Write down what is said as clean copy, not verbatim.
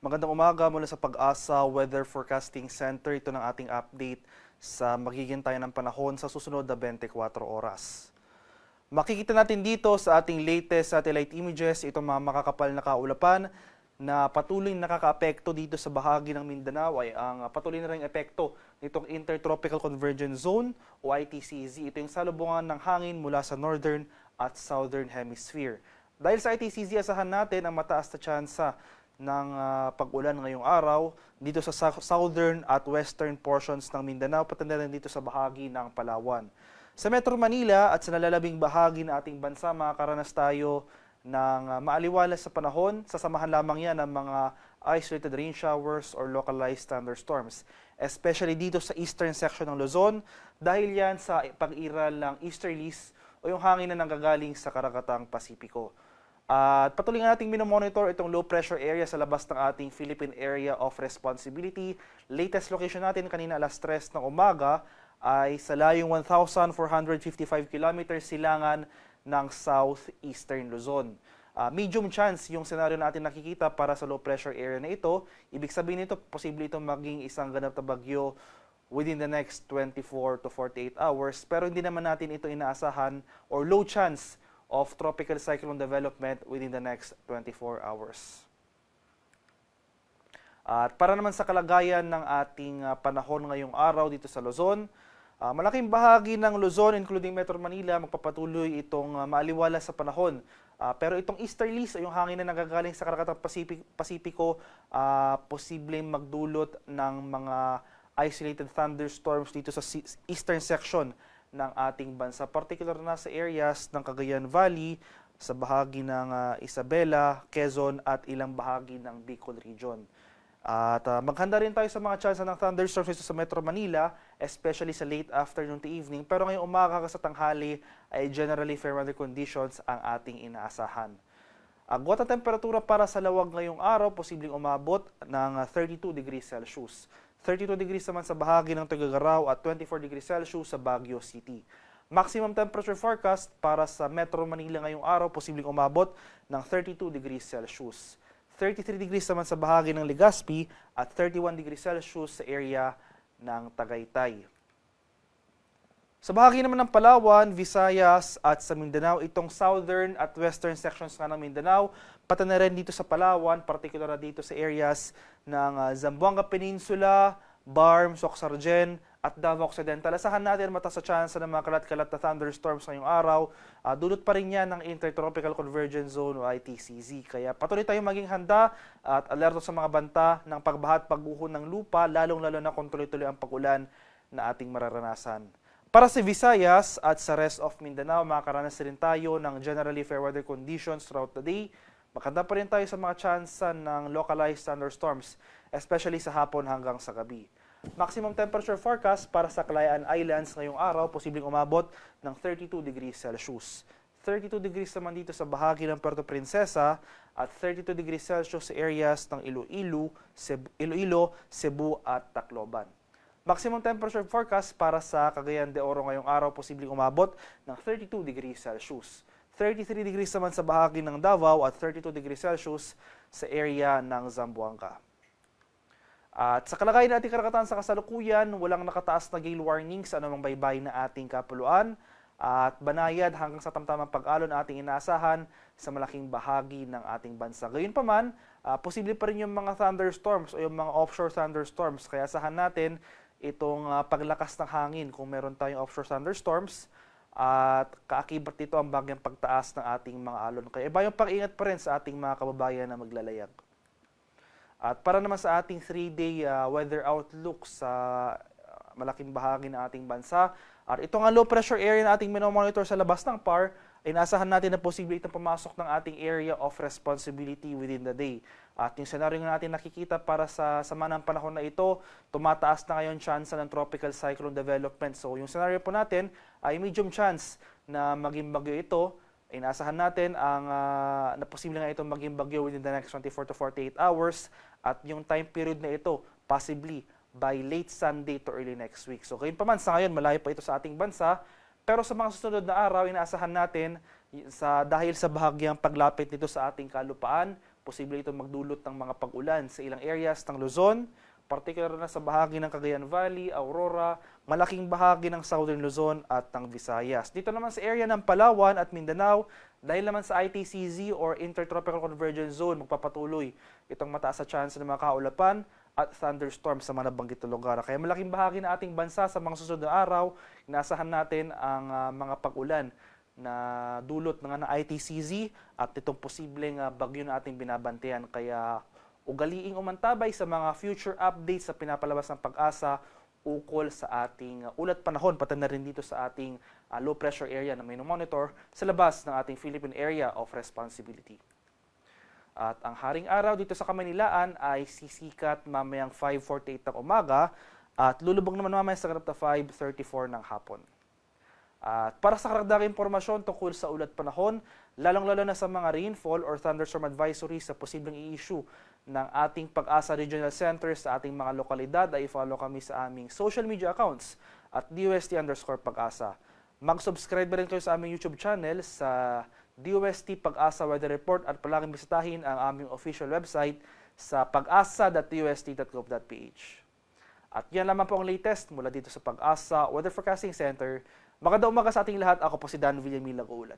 Magandang umaga mula sa Pag-asa Weather Forecasting Center. Ito ng ating update sa magiging tayo ng panahon sa susunod na 24 oras. Makikita natin dito sa ating latest satellite images itong mga makakapal na kaulapan na patuloy nakakaapekto dito sa bahagi ng Mindanao ay ang patuloy na ring epekto nitong Intertropical Convergence Zone o ITCZ. Ito yung salubungan ng hangin mula sa Northern at Southern Hemisphere. Dahil sa ITCZ, asahan natin ang mataas na tsansa ng pag-ulan ngayong araw dito sa southern at western portions ng Mindanao, pati na rin dito sa bahagi ng Palawan. Sa Metro Manila at sa nalalabing bahagi ng ating bansa, makakaranas tayo ng maaliwalas sa panahon. Sasamahan lamang yan ng mga isolated rain showers or localized thunderstorms, especially dito sa eastern section ng Luzon dahil yan sa pag-iral ng easterlies o yung hangin na nanggagaling sa Karagatang Pasipiko. At patuloy nga nating minomonitor itong low pressure area sa labas ng ating Philippine Area of Responsibility. Latest location natin kanina alas 3 ng umaga ay sa layong 1,455 kilometers silangan ng southeastern Luzon. Medium chance yung senaryo natin nakikita para sa low pressure area na ito. Ibig sabihin nito, posible itong maging isang ganap na bagyo within the next 24 to 48 hours. Pero hindi naman natin ito inaasahan or low chance of tropical cyclone development within the next 24 hours. At para naman sa kalagayan ng ating panahon ngayong araw dito sa Luzon, malaking bahagi ng Luzon including Metro Manila magpapatuloy itong maaliwalas sa panahon. Pero itong easterlies o yung hangin na nagagaling sa Karagatang Pasipiko, posibleng magdulot ng mga isolated thunderstorms dito sa eastern section ng ating bansa, particular na sa areas ng Cagayan Valley, sa bahagi ng Isabela, Quezon at ilang bahagi ng Bicol Region. At maghanda rin tayo sa mga chance ng thunderstorms dito sa Metro Manila, especially sa late afternoon to evening. Pero ngayong umaga sa tanghali ay generally fair weather conditions ang ating inaasahan. Agwat ang temperatura para sa lawag ngayong araw, posibleng umabot ng 32 degrees Celsius. 32 degrees naman sa bahagi ng Tuguegarao at 24 degrees Celsius sa Baguio City. Maximum temperature forecast para sa Metro Manila ngayong araw, posibleng umabot ng 32 degrees Celsius. 33 degrees naman sa bahagi ng Legazpi at 31 degrees Celsius sa area ng Tagaytay. Sa bahagi naman ng Palawan, Visayas at sa Mindanao, itong southern at western sections ng Mindanao, pati na rin dito sa Palawan, particular na dito sa areas ng Zamboanga Peninsula, Barm, Soc-Sargen at Davao Occidental. Asahan natin mataas sa chance ng mga kalat-kalat na thunderstorms ngayong araw. Dulot pa rin yan ng Intertropical Convergence Zone o ITCZ. Kaya patuloy tayong maging handa at alerto sa mga banta ng pagbaha at pagguho ng lupa, lalong-lalo na kung tuloy-tuloy ang pag-ulan na ating mararanasan. Para sa Visayas at sa rest of Mindanao, makakaranas rin tayo ng generally fair weather conditions throughout the day. Makanda pa rin tayo sa mga tsansa ng localized thunderstorms, especially sa hapon hanggang sa gabi. Maximum temperature forecast para sa Calayan Islands ngayong araw, posibleng umabot ng 32 degrees Celsius. 32 degrees naman dito sa bahagi ng Puerto Princesa at 32 degrees Celsius sa areas ng Iloilo, Cebu at Tacloban. Maximum temperature forecast para sa Cagayan de Oro ngayong araw, posibleng umabot ng 32 degrees Celsius. 33 degrees naman sa bahagi ng Davao at 32 degrees Celsius sa area ng Zamboanga. At sa kalagayan ng ating karagatan sa kasalukuyan, walang nakataas na gale warning sa anumang baybay na ating kapuluan at banayad hanggang sa tamtamang pag-alon na ating inaasahan sa malaking bahagi ng ating bansa. Gayunpaman, posible pa rin yung mga thunderstorms o yung mga offshore thunderstorms. Kaya asahan natin itong paglakas ng hangin kung meron tayong offshore thunderstorms at kaakibat dito ang bagyang pagtaas ng ating mga alon. Kaya iba yung pag-ingat pa rin sa ating mga kababayan na maglalayag. At para naman sa ating 3-day weather outlook sa malaking bahagi ng ating bansa, at ito nga low pressure area na ating minomonitor sa labas ng PAR, ay naasahan natin na posible itong pumasok ng ating area of responsibility within the day. At yung senaryo nga natin nakikita para sa sama ng panahon na ito, tumataas na ngayon chance ng tropical cyclone development. So yung senaryo po natin ay medium chance na maging bagyo ito. Inaasahan natin ang na posible nga itong maging bagyo within the next 24 to 48 hours. At yung time period na ito, possibly by late Sunday to early next week. So gayon pa man, sa ngayon, malayo pa ito sa ating bansa. Pero sa mga susunod na araw, inaasahan natin dahil sa bahagyang paglapit nito sa ating kalupaan, Posible ito magdulot ng mga pag-ulan sa ilang areas ng Luzon, particular na sa bahagi ng Cagayan Valley, Aurora, malaking bahagi ng Southern Luzon at ng Visayas. Dito naman sa area ng Palawan at Mindanao, dahil naman sa ITCZ or Intertropical Convergence Zone, magpapatuloy itong mataas sa chance ng mga kaulapan at thunderstorms sa mga nabanggit na lugar. Kaya malaking bahagi ng ating bansa sa mga susunod na araw, inaasahan natin ang mga pag-ulan na dulot ng ITCZ at itong posibleng bagyo na ating binabantayan. Kaya ugaliing umantabay sa mga future updates sa pinapalabas ng Pag-asa ukol sa ating ulat panahon, pati na rin dito sa ating low pressure area na may monitor sa labas ng ating Philippine Area of Responsibility. At ang haring araw dito sa Kamanilaan ay sisikat mamayang 5:48 ng umaga at lulubog naman mamaya sa ganap na 5:34 ng hapon. At para sa karagdagang impormasyon tungkol sa ulat panahon, lalong-lalo na sa mga rainfall or thunderstorm advisory sa posibleng i-issue ng ating Pag-asa Regional Center sa ating mga lokalidad, ay follow kami sa aming social media accounts at DOST_Pag-asa. Mag-subscribe rin kayo sa aming YouTube channel sa DOST Pag-asa Weather Report at palaging bisitahin ang aming official website sa pag-asa.dost.gov.ph. At yan lamang po ang latest mula dito sa Pag-asa Weather Forecasting Center. Magandang umaga sa ating lahat. Ako po si Dan Villamil Nag-uulat.